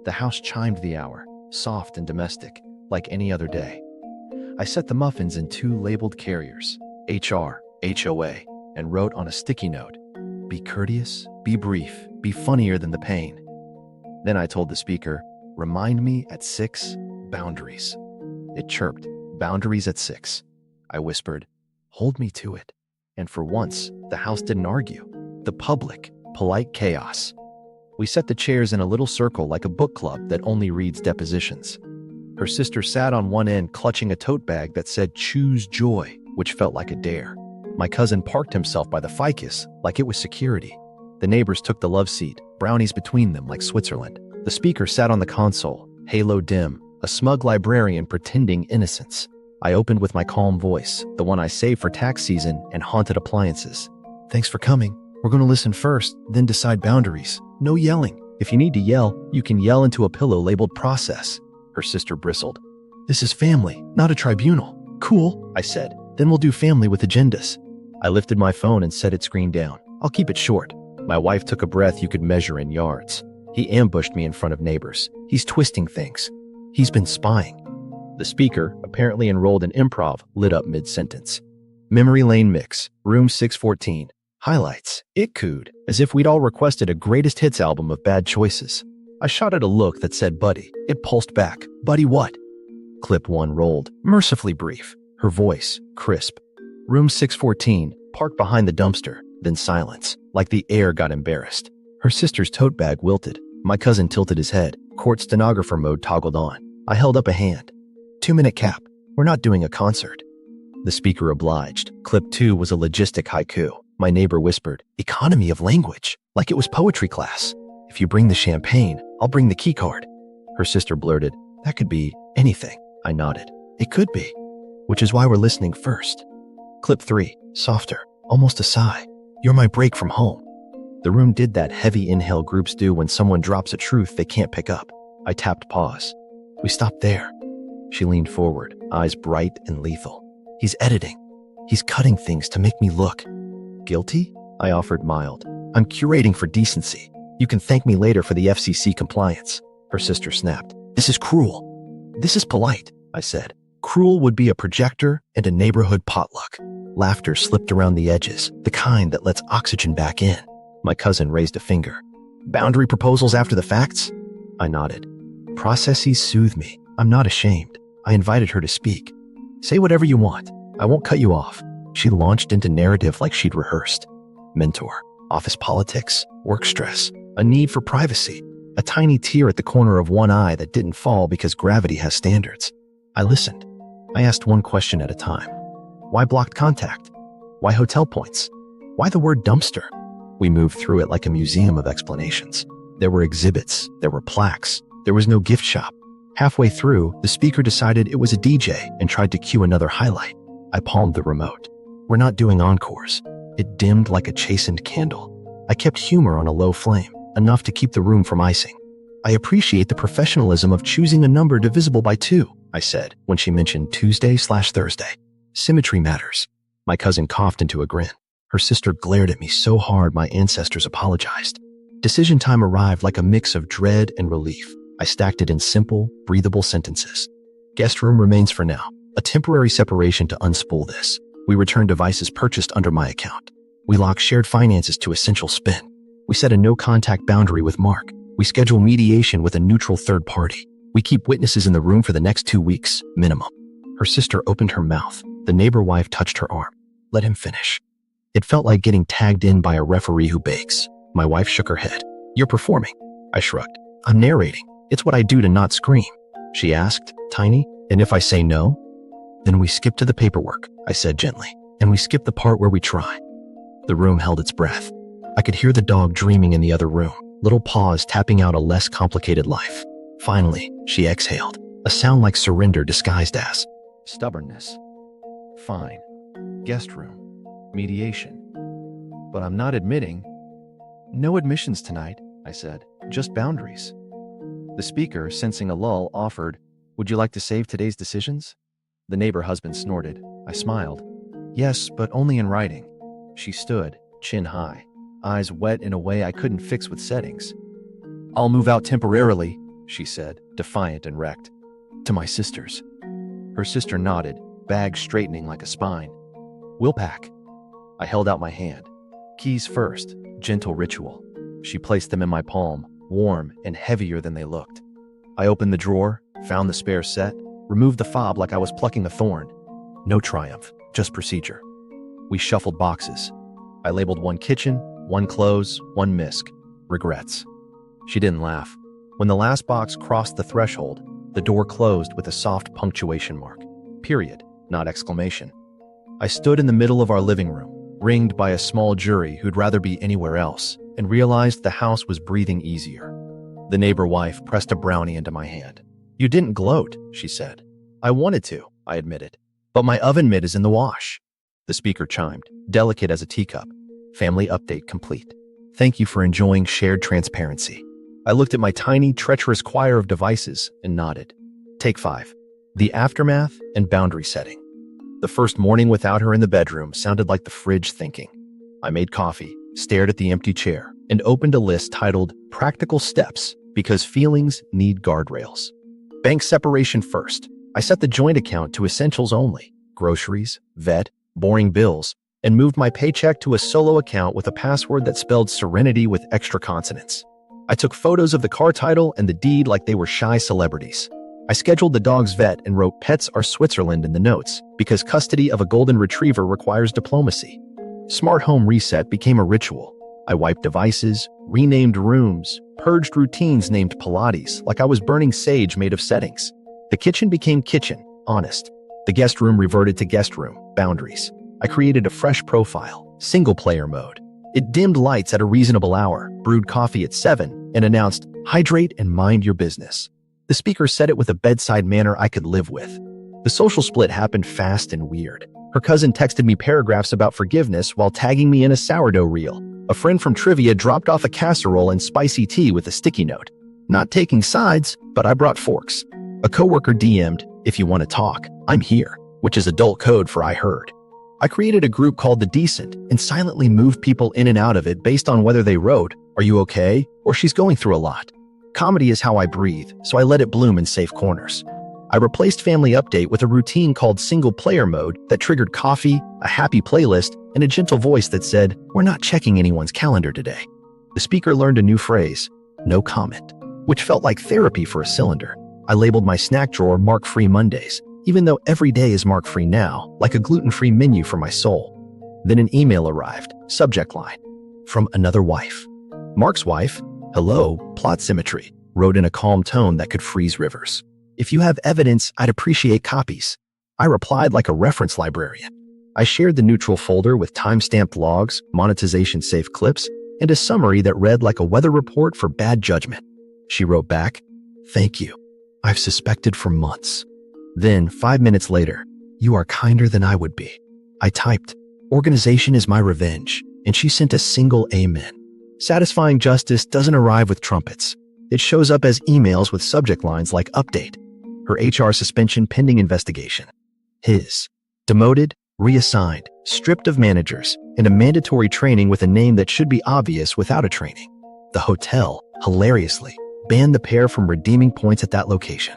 The house chimed the hour, soft and domestic, like any other day. I set the muffins in 2 labeled carriers, HR, HOA, and wrote on a sticky note, Be courteous, be brief, be funnier than the pain. Then I told the speaker, Remind me at 6, boundaries. It chirped, Boundaries at 6. I whispered, Hold me to it. And for once, the house didn't argue. The public, polite chaos. We set the chairs in a little circle like a book club that only reads depositions. Her sister sat on one end clutching a tote bag that said Choose Joy, which felt like a dare. My cousin parked himself by the ficus like it was security. The neighbors took the love seat, brownies between them like Switzerland. The speaker sat on the console, halo dim, a smug librarian pretending innocence. I opened with my calm voice, the one I saved for tax season and haunted appliances. Thanks for coming. We're going to listen first, then decide boundaries. No yelling. If you need to yell, you can yell into a pillow labeled process. Her sister bristled. This is family, not a tribunal. Cool, I said. Then we'll do family with agendas. I lifted my phone and set its screen down. I'll keep it short. My wife took a breath you could measure in yards. He ambushed me in front of neighbors. He's twisting things. He's been spying. The speaker, apparently enrolled in improv, lit up mid-sentence. Memory lane mix, room 614. Highlights, it cooed, as if we'd all requested a greatest hits album of bad choices. I shot at a look that said Buddy. It pulsed back. Buddy what? Clip 1 rolled, mercifully brief. Her voice, crisp. Room 614, parked behind the dumpster, then silence, like the air got embarrassed. Her sister's tote bag wilted. My cousin tilted his head. Court stenographer mode toggled on. I held up a hand. 2-minute cap. We're not doing a concert. The speaker obliged. Clip 2 was a logistic haiku. My neighbor whispered, Economy of language, like it was poetry class. If you bring the champagne, I'll bring the keycard. Her sister blurted, That could be anything. I nodded. It could be. Which is why we're listening first. Clip 3, softer, almost a sigh. You're my break from home. The room did that heavy inhale groups do when someone drops a truth they can't pick up. I tapped pause. We stopped there. She leaned forward, eyes bright and lethal. He's editing. He's cutting things to make me look. Guilty? I offered mild. I'm curating for decency. You can thank me later for the FCC compliance. Her sister snapped. This is cruel. This is polite, I said. Cruel would be a projector and a neighborhood potluck. Laughter slipped around the edges, the kind that lets oxygen back in. My cousin raised a finger. Boundary proposals after the facts? I nodded. Processes soothe me. I'm not ashamed. I invited her to speak. Say whatever you want. I won't cut you off. She launched into narrative like she'd rehearsed. Mentor, office politics, work stress, a need for privacy, a tiny tear at the corner of one eye that didn't fall because gravity has standards. I listened. I asked one question at a time. Why blocked contact? Why hotel points? Why the word dumpster? We moved through it like a museum of explanations. There were exhibits, there were plaques, there was no gift shop. Halfway through, the speaker decided it was a DJ and tried to cue another highlight. I palmed the remote. We're not doing encores. It dimmed like a chastened candle. I kept humor on a low flame, enough to keep the room from icing. I appreciate the professionalism of choosing a number divisible by 2, I said, when she mentioned Tuesday/Thursday. Symmetry matters. My cousin coughed into a grin. Her sister glared at me so hard my ancestors apologized. Decision time arrived like a mix of dread and relief. I stacked it in simple, breathable sentences. Guest room remains for now. A temporary separation to unspool this. We return devices purchased under my account. We lock shared finances to essential spend. We set a no-contact boundary with Mark. We schedule mediation with a neutral third party. We keep witnesses in the room for the next 2 weeks, minimum. Her sister opened her mouth. The neighbor wife touched her arm. Let him finish. It felt like getting tagged in by a referee who bakes. My wife shook her head. You're performing. I shrugged. I'm narrating. It's what I do to not scream. She asked, Tiny, and if I say no? Then we skip to the paperwork, I said gently, and we skip the part where we try. The room held its breath. I could hear the dog dreaming in the other room, little paws tapping out a less complicated life. Finally, she exhaled, a sound like surrender disguised as stubbornness. Fine. Guest room. Mediation. But I'm not admitting. No admissions tonight, I said. Just boundaries. The speaker, sensing a lull, offered, "Would you like to save today's decisions?" The neighbor husband snorted. I smiled. "Yes, but only in writing." She stood, chin high, eyes wet in a way I couldn't fix with settings. "I'll move out temporarily," she said, defiant and wrecked. "To my sister's." Her sister nodded, bag straightening like a spine. "We'll pack." I held out my hand. Keys first, gentle ritual. She placed them in my palm, warm and heavier than they looked. I opened the drawer, found the spare set, removed the fob like I was plucking a thorn. No triumph, just procedure. We shuffled boxes. I labeled one kitchen, one clothes, one misc. Regrets. She didn't laugh. When the last box crossed the threshold, the door closed with a soft punctuation mark. Period, not exclamation. I stood in the middle of our living room, ringed by a small jury who'd rather be anywhere else, and realized the house was breathing easier. The neighbor wife pressed a brownie into my hand. "You didn't gloat," she said. "I wanted to," I admitted. "But my oven mitt is in the wash." The speaker chimed, delicate as a teacup. Family update complete. Thank you for enjoying shared transparency. I looked at my tiny, treacherous choir of devices and nodded. Take 5. The aftermath and boundary setting. The first morning without her in the bedroom sounded like the fridge thinking. I made coffee, stared at the empty chair, and opened a list titled Practical Steps because Feelings Need Guardrails. Bank separation first. I set the joint account to essentials only, groceries, vet, boring bills, and moved my paycheck to a solo account with a password that spelled serenity with extra consonants. I took photos of the car title and the deed like they were shy celebrities. I scheduled the dog's vet and wrote "Pets are Switzerland" in the notes because custody of a golden retriever requires diplomacy. Smart home reset became a ritual. I wiped devices, renamed rooms, purged routines named Pilates like I was burning sage made of settings. The kitchen became kitchen, honest. The guest room reverted to guest room, boundaries. I created a fresh profile, single player mode. It dimmed lights at a reasonable hour, brewed coffee at 7, and announced, "Hydrate and mind your business." The speaker said it with a bedside manner I could live with. The social split happened fast and weird. Her cousin texted me paragraphs about forgiveness while tagging me in a sourdough reel. A friend from trivia dropped off a casserole and spicy tea with a sticky note. Not taking sides, but I brought forks. A coworker DM'd, "If you want to talk, I'm here," which is adult code for "I heard." I created a group called The Decent and silently moved people in and out of it based on whether they wrote, "Are you okay?" or "She's going through a lot." Comedy is how I breathe, so I let it bloom in safe corners. I replaced Family Update with a routine called Single Player Mode that triggered coffee, a happy playlist, and a gentle voice that said, "We're not checking anyone's calendar today." The speaker learned a new phrase, "no comment," which felt like therapy for a cylinder. I labeled my snack drawer Mark-Free Mondays, even though every day is mark-free now, like a gluten-free menu for my soul. Then an email arrived, subject line, "From another wife." Mark's wife, "Hello, plot symmetry," wrote in a calm tone that could freeze rivers. "If you have evidence, I'd appreciate copies." I replied like a reference librarian. I shared the neutral folder with time-stamped logs, monetization-safe clips, and a summary that read like a weather report for bad judgment. She wrote back, "Thank you. I've suspected for months." Then, 5 minutes later, "You are kinder than I would be." I typed, "Organization is my revenge," and she sent a single amen. Satisfying justice doesn't arrive with trumpets. It shows up as emails with subject lines like "Update," her HR suspension pending investigation, his, demoted, reassigned, stripped of managers, and a mandatory training with a name that should be obvious without a training. The hotel, hilariously, banned the pair from redeeming points at that location.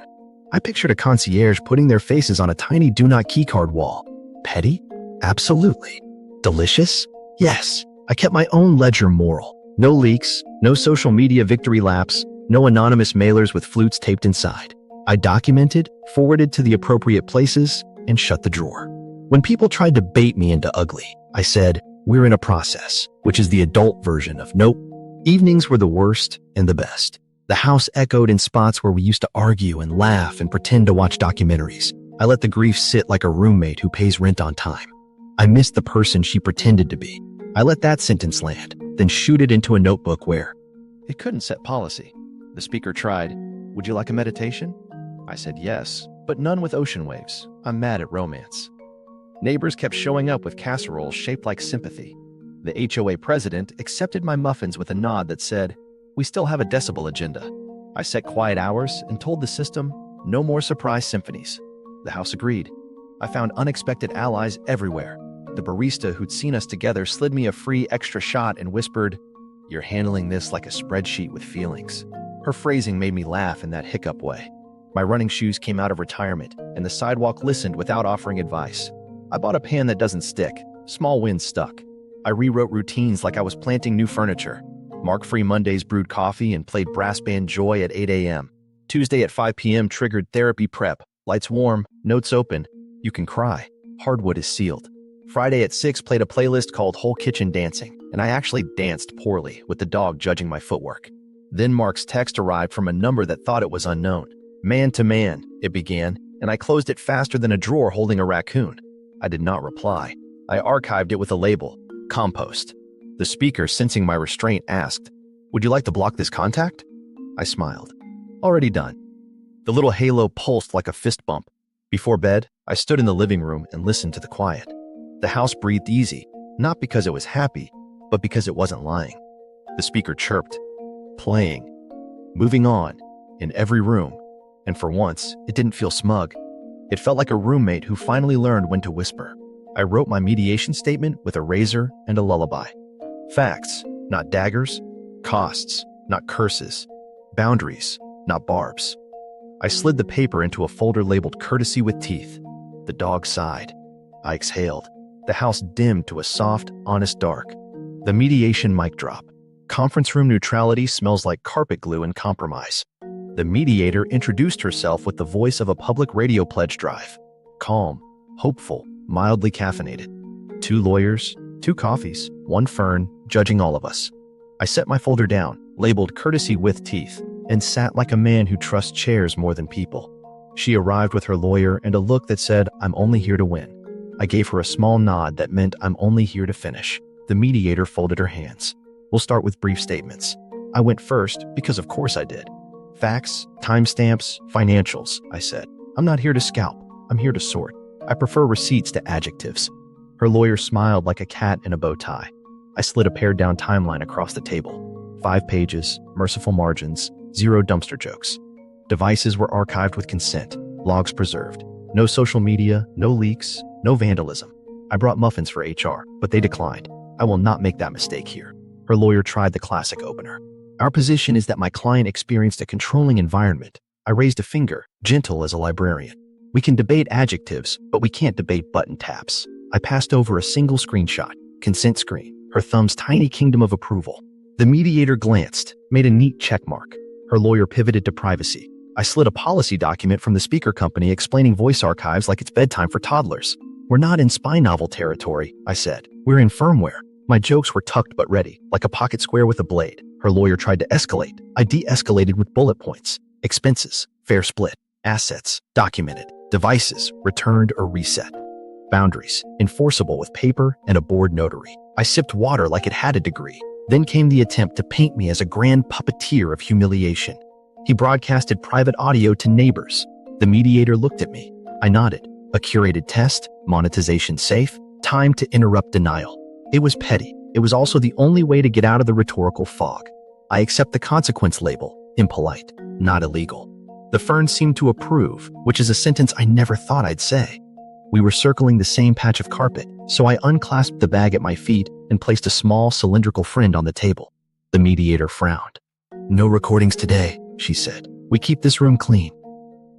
I pictured a concierge putting their faces on a tiny do not keycard wall. Petty? Absolutely. Delicious? Yes. I kept my own ledger moral. No leaks, no social media victory laps, no anonymous mailers with flutes taped inside. I documented, forwarded to the appropriate places, and shut the drawer. When people tried to bait me into ugly, I said, "We're in a process," which is the adult version of nope. Evenings were the worst and the best. The house echoed in spots where we used to argue and laugh and pretend to watch documentaries. I let the grief sit like a roommate who pays rent on time. I missed the person she pretended to be. I let that sentence land, then shoot it into a notebook where it couldn't set policy. The speaker tried, "Would you like a meditation?" I said yes, but none with ocean waves. I'm mad at romance. Neighbors kept showing up with casseroles shaped like sympathy. The HOA president accepted my muffins with a nod that said, "We still have a decibel agenda." I set quiet hours and told the system, no more surprise symphonies. The house agreed. I found unexpected allies everywhere. The barista who'd seen us together slid me a free extra shot and whispered, "You're handling this like a spreadsheet with feelings." Her phrasing made me laugh in that hiccup way. My running shoes came out of retirement, and the sidewalk listened without offering advice. I bought a pan that doesn't stick. Small wins stuck. I rewrote routines like I was planting new furniture. Mark-free Mondays brewed coffee and played brass band Joy at 8 a.m. Tuesday at 5 p.m. triggered therapy prep. Lights warm, notes open. You can cry. Hardwood is sealed. Friday at 6 played a playlist called Whole Kitchen Dancing, and I actually danced poorly, with the dog judging my footwork. Then Mark's text arrived from a number that thought it was unknown. Man to man, it began, and I closed it faster than a drawer holding a raccoon. I did not reply. I archived it with a label, Compost. The speaker, sensing my restraint, asked, "Would you like to block this contact?" I smiled. Already done. The little halo pulsed like a fist bump. Before bed, I stood in the living room and listened to the quiet. The house breathed easy, not because it was happy, but because it wasn't lying. The speaker chirped, playing, moving on, in every room, and for once, it didn't feel smug. It felt like a roommate who finally learned when to whisper. I wrote my mediation statement with a razor and a lullaby. Facts, not daggers. Costs, not curses. Boundaries, not barbs. I slid the paper into a folder labeled Courtesy with Teeth. The dog sighed. I exhaled. The house dimmed to a soft, honest dark. The mediation mic drop. Conference room neutrality smells like carpet glue and compromise. The mediator introduced herself with the voice of a public radio pledge drive. Calm, hopeful, mildly caffeinated. 2 lawyers, 2 coffees, 1 fern, judging all of us. I set my folder down, labeled Courtesy with Teeth, and sat like a man who trusts chairs more than people. She arrived with her lawyer and a look that said, "I'm only here to win." I gave her a small nod that meant I'm only here to finish. The mediator folded her hands. "We'll start with brief statements." I went first because of course I did. "Facts, timestamps, financials," I said. "I'm not here to scalp. I'm here to sort. I prefer receipts to adjectives." Her lawyer smiled like a cat in a bow tie. I slid a pared-down timeline across the table. 5 pages, merciful margins, 0 dumpster jokes. Devices were archived with consent, logs preserved. No social media, no leaks, no vandalism. I brought muffins for HR, but they declined. I will not make that mistake here. Her lawyer tried the classic opener. "Our position is that my client experienced a controlling environment." I raised a finger, gentle as a librarian. "We can debate adjectives, but we can't debate button taps." I passed over a single screenshot, consent screen, her thumb's tiny kingdom of approval. The mediator glanced, made a neat check mark. Her lawyer pivoted to privacy. I slid a policy document from the speaker company explaining voice archives like it's bedtime for toddlers. "We're not in spy novel territory," I said. "We're in firmware." My jokes were tucked but ready, like a pocket square with a blade. Her lawyer tried to escalate. I de-escalated with bullet points. Expenses, fair split. Assets, documented. Devices, returned or reset. Boundaries, enforceable with paper and a board notary. I sipped water like it had a degree. Then came the attempt to paint me as a grand puppeteer of humiliation. He broadcasted private audio to neighbors. The mediator looked at me. I nodded. A curated test, monetization safe, time to interrupt denial. It was petty. It was also the only way to get out of the rhetorical fog. I accept the consequence label, impolite, not illegal. The fern seemed to approve, which is a sentence I never thought I'd say. We were circling the same patch of carpet, so I unclasped the bag at my feet and placed a small cylindrical friend on the table. The mediator frowned. "No recordings today," she said. "We keep this room clean."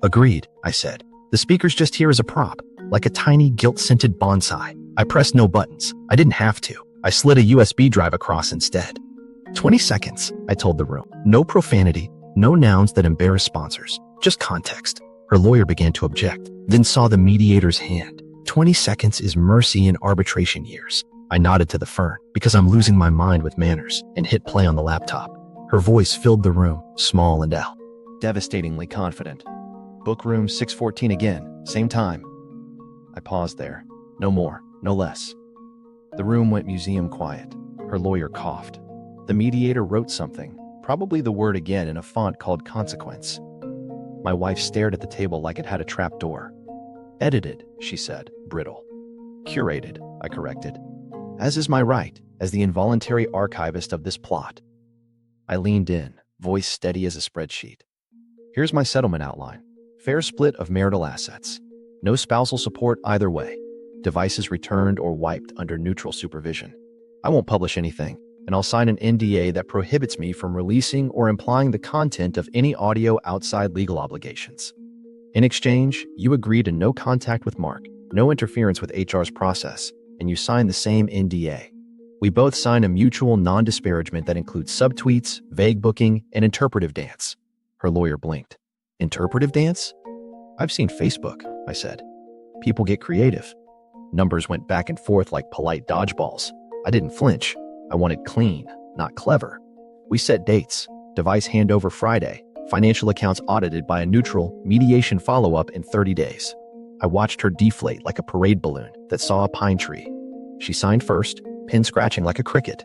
"Agreed," I said. "The speaker's just here as a prop, like a tiny guilt-scented bonsai." I pressed no buttons. I didn't have to. I slid a USB drive across instead. 20 seconds, I told the room. No profanity, no nouns that embarrass sponsors, just context. Her lawyer began to object, then saw the mediator's hand. 20 seconds is mercy in arbitration years. I nodded to the fern, because I'm losing my mind with manners, and hit play on the laptop. Her voice filled the room, small and out. Devastatingly confident. Book room 614 again, same time. I paused there. No more, no less. The room went museum quiet. Her lawyer coughed. The mediator wrote something, probably the word again in a font called consequence. My wife stared at the table like it had a trap door. "Edited," she said, brittle. "Curated," I corrected. "As is my right, as the involuntary archivist of this plot." I leaned in, voice steady as a spreadsheet. Here's my settlement outline. Fair split of marital assets. No spousal support either way. Devices returned or wiped under neutral supervision. I won't publish anything, and I'll sign an NDA that prohibits me from releasing or implying the content of any audio outside legal obligations. In exchange, you agree to no contact with Mark, no interference with HR's process, and you sign the same NDA. We both sign a mutual non-disparagement that includes subtweets, vague booking, and interpretive dance. Her lawyer blinked. Interpretive dance? I've seen Facebook, I said. People get creative. Numbers went back and forth like polite dodgeballs. I didn't flinch. I wanted clean, not clever. We set dates. Device handover Friday. Financial accounts audited by a neutral mediation follow-up in 30 days. I watched her deflate like a parade balloon that saw a pine tree. She signed first, pen scratching like a cricket.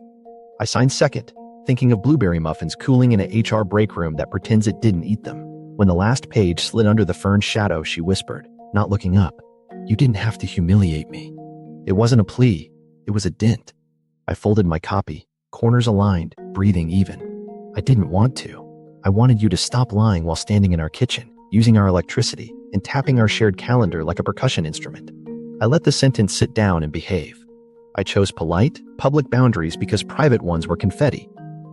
I signed second, thinking of blueberry muffins cooling in an HR break room that pretends it didn't eat them. When the last page slid under the fern's shadow, she whispered, not looking up, "You didn't have to humiliate me." It wasn't a plea, it was a dent. I folded my copy, corners aligned, breathing even. I didn't want to. I wanted you to stop lying while standing in our kitchen, using our electricity, and tapping our shared calendar like a percussion instrument. I let the sentence sit down and behave. I chose polite, public boundaries because private ones were confetti.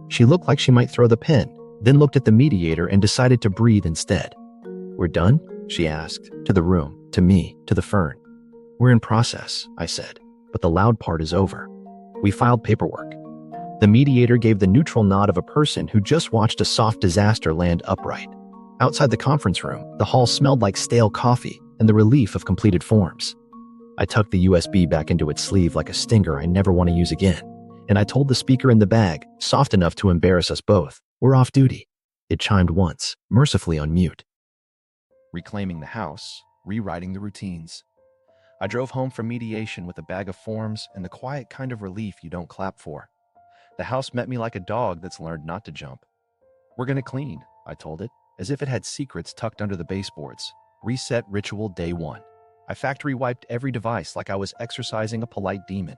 She looked like she might throw the pen, then looked at the mediator and decided to breathe instead. "We're done?" she asked, to the room, to me, to the fern. "We're in process," I said, "but the loud part is over." We filed paperwork. The mediator gave the neutral nod of a person who just watched a soft disaster land upright. Outside the conference room, the hall smelled like stale coffee and the relief of completed forms. I tucked the USB back into its sleeve like a stinger I never want to use again, and I told the speaker in the bag, soft enough to embarrass us both, "We're off duty." It chimed once, mercifully on mute. Reclaiming the house, rewriting the routines. I drove home from mediation with a bag of forms and the quiet kind of relief you don't clap for. The house met me like a dog that's learned not to jump. "We're gonna clean," I told it, as if it had secrets tucked under the baseboards. Reset ritual day one. I factory wiped every device like I was exercising a polite demon.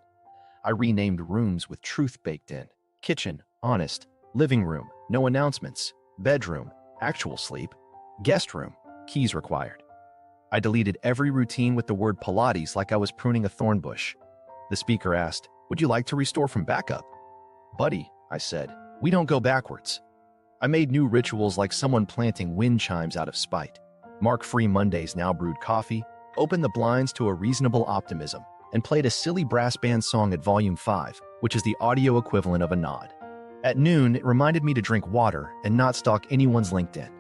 I renamed rooms with truth baked in. Kitchen, honest. Living room, no announcements. Bedroom, actual sleep. Guest room, keys required. I deleted every routine with the word Pilates like I was pruning a thorn bush. The speaker asked, "Would you like to restore from backup?" "Buddy," I said, "we don't go backwards." I made new rituals like someone planting wind chimes out of spite. Mark-free Mondays now brewed coffee, opened the blinds to a reasonable optimism, and played a silly brass band song at volume 5, which is the audio equivalent of a nod. At noon, it reminded me to drink water and not stalk anyone's LinkedIn.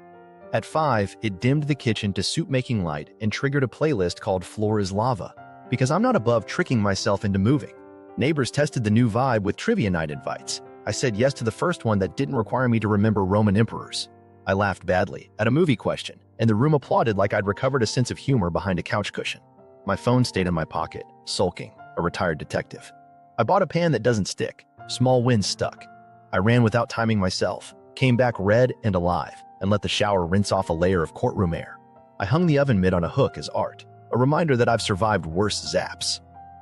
At 5, it dimmed the kitchen to soup-making light and triggered a playlist called Floor is Lava, because I'm not above tricking myself into moving. Neighbors tested the new vibe with trivia night invites. I said yes to the first one that didn't require me to remember Roman emperors. I laughed badly at a movie question, and the room applauded like I'd recovered a sense of humor behind a couch cushion. My phone stayed in my pocket, sulking, a retired detective. I bought a pan that doesn't stick. Small wins stuck. I ran without timing myself, came back red and alive, and let the shower rinse off a layer of courtroom air. I hung the oven mitt on a hook as art, a reminder that I've survived worse zaps.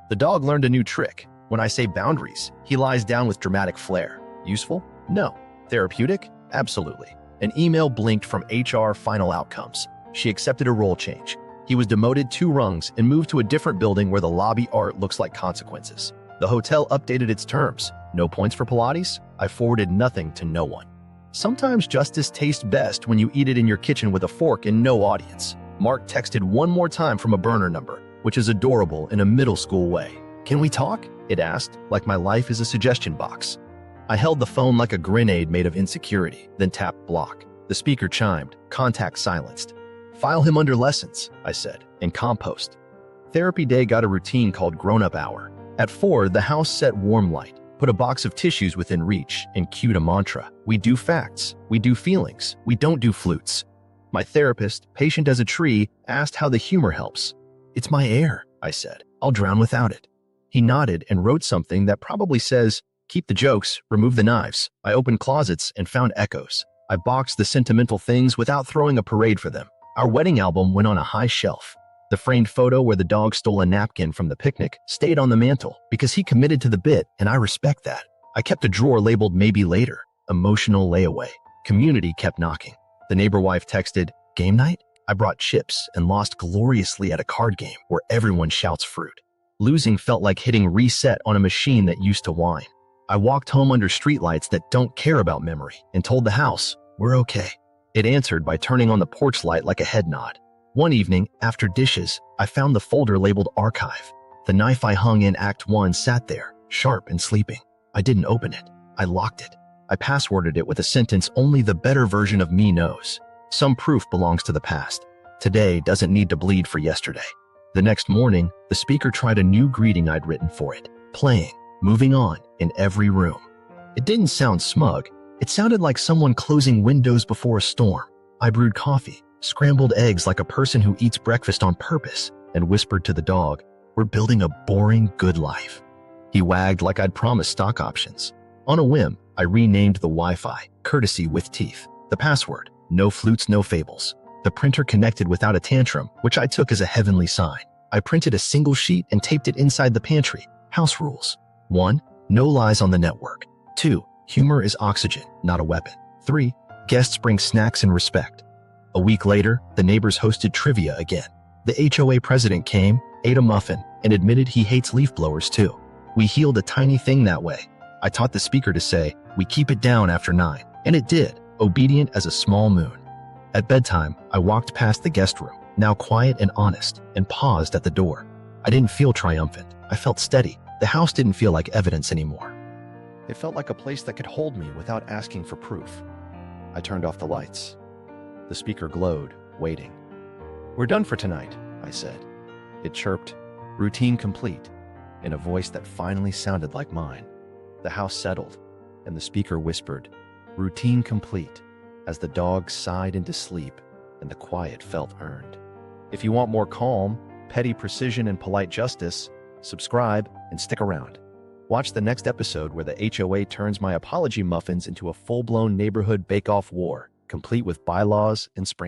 The dog learned a new trick. When I say boundaries, he lies down with dramatic flair. Useful? No. Therapeutic? Absolutely. An email blinked from HR final outcomes. She accepted a role change. He was demoted 2 rungs and moved to a different building where the lobby art looks like consequences. The hotel updated its terms. No points for Pilates? I forwarded nothing to no one. Sometimes justice tastes best when you eat it in your kitchen with a fork and no audience. Mark texted one more time from a burner number, which is adorable in a middle school way. "Can we talk?" it asked, like my life is a suggestion box. I held the phone like a grenade made of insecurity, then tapped block. The speaker chimed, contact silenced. "File him under lessons," I said, and compost. Therapy day got a routine called grown-up hour. At 4, the house set warm light, put a box of tissues within reach, and cued a mantra. We do facts, we do feelings, we don't do flutes. My therapist, patient as a tree, asked how the humor helps. "It's my air," I said. "I'll drown without it." He nodded and wrote something that probably says, "Keep the jokes, remove the knives." I opened closets and found echoes. I boxed the sentimental things without throwing a parade for them. Our wedding album went on a high shelf. The framed photo where the dog stole a napkin from the picnic stayed on the mantle because he committed to the bit, and I respect that. I kept a drawer labeled "Maybe Later," emotional layaway. Community kept knocking. The neighbor wife texted, "Game night? I brought chips and lost gloriously at a card game where everyone shouts fruit. Losing felt like hitting reset on a machine that used to whine. I walked home under streetlights that don't care about memory and told the house, we're okay. It answered by turning on the porch light like a head nod. One evening, after dishes, I found the folder labeled Archive. The knife I hung in Act 1 sat there, sharp and sleeping. I didn't open it. I locked it. I passworded it with a sentence only the better version of me knows. Some proof belongs to the past. Today doesn't need to bleed for yesterday. The next morning, the speaker tried a new greeting I'd written for it, playing, moving on, in every room. It didn't sound smug. It sounded like someone closing windows before a storm. I brewed coffee, scrambled eggs like a person who eats breakfast on purpose, and whispered to the dog, we're building a boring good life. He wagged like I'd promised stock options. On a whim, I renamed the Wi-Fi, courtesy with teeth. The password, no flutes, no fables. The printer connected without a tantrum, which I took as a heavenly sign. I printed a single sheet and taped it inside the pantry. House rules. 1. No lies on the network. 2. Humor is oxygen, not a weapon. 3. Guests bring snacks and respect. A week later, the neighbors hosted trivia again. The HOA president came, ate a muffin, and admitted he hates leaf blowers too. We healed a tiny thing that way. I taught the speaker to say, we keep it down after 9. And it did, obedient as a small moon. At bedtime, I walked past the guest room, now quiet and honest, and paused at the door. I didn't feel triumphant. I felt steady. The house didn't feel like evidence anymore. It felt like a place that could hold me without asking for proof. I turned off the lights. The speaker glowed, waiting. We're done for tonight, I said. It chirped, routine complete, in a voice that finally sounded like mine. The house settled, and the speaker whispered, routine complete, as the dog sighed into sleep and the quiet felt earned. If you want more calm, petty precision, and polite justice, subscribe and stick around. Watch the next episode where the HOA turns my apology muffins into a full-blown neighborhood bake-off war, complete with bylaws and spring.